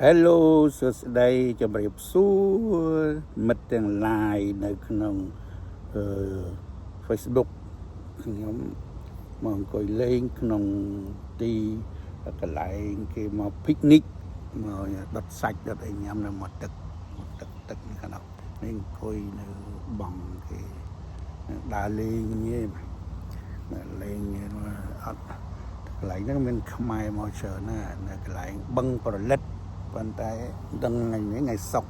Hello សួស្តីជំរាបសួរមិត្តទាំង live នៅក្នុងFacebook ខ្ញុំមកអង្គុយលេងក្នុងទីកន្លែងគេមក picnic មកដុតសាច់ដុតអីញ៉ាំនៅមាត់ទឹកទឹកខាងនោះនេះអង្គុយនៅបងគេដើរលេងងាយលេងអត់កន្លែងហ្នឹងមានខ្មែរមកច្រើនណាស់នៅកន្លែងបឹងប្រលិតប៉ុន្តែដឹងថ្ងៃសុក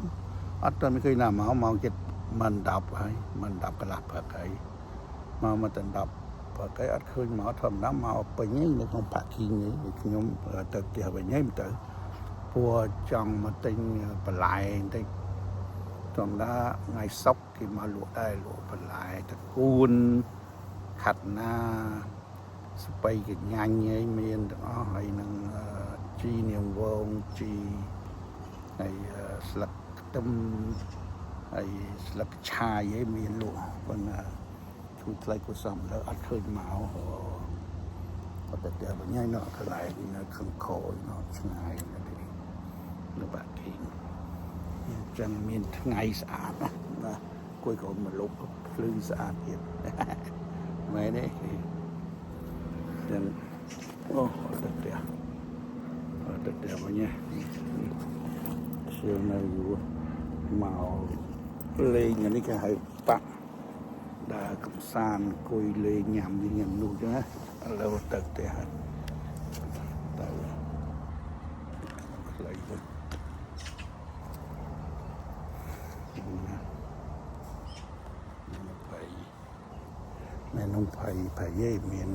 អត់ទាន់មានឃើញណាមកចិត្តមិន10ហើយមិន10កន្លះព្រឹកហើយមកតែ10ព្រឹកហើយអត់ឃើញមកធម្មតាមកពេញនៅក្នុងប៉ាគីងនេះខ្ញុំទៅផ្ទះវិញហើយទៅព្រោះចង់មកទិញបន្លែបន្តិចធម្មតាថ្ងៃសុកគេមកលក់ដែរលក់បន្លែតកួនខាត់ណាស្ពៃកញ្ញាញ់ឯងមានទាំងអស់ហើយនឹងជីនាងវងជីហើយស្លឹកខ្ទឹមហើយស្លឹកឆាយឯងមានលក់ប៉ុន្តែជួយថ្លៃក៏សមលើអត់ឃើញមកអត់តែតែវិញឯនោះកន្លែងនៅខំខយនោះឆ្ងាយនៅបាក់គីងចឹងមានថ្ងៃស្អាតណាគួយក៏មកលុបភ្លឺស្អាតទៀតមែនទេចឹងអូអត់តែវិញជានៅមកលេងនេះគេហៅប៉ាក់ដើរកំសាន្តអង្គុយលេងញ៉ាំនេះញ៉ាំនោះចឹងណាឥឡូវទៅផ្ទះហើយទៅខ្លីទៅមែននំភ័យមាន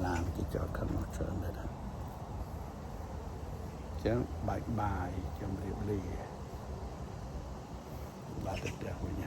ឡានគេចតខាងនោះច្រើនដែរណាចឹងបាយជម្រាបលាបាទទៅផ្ទះវិញ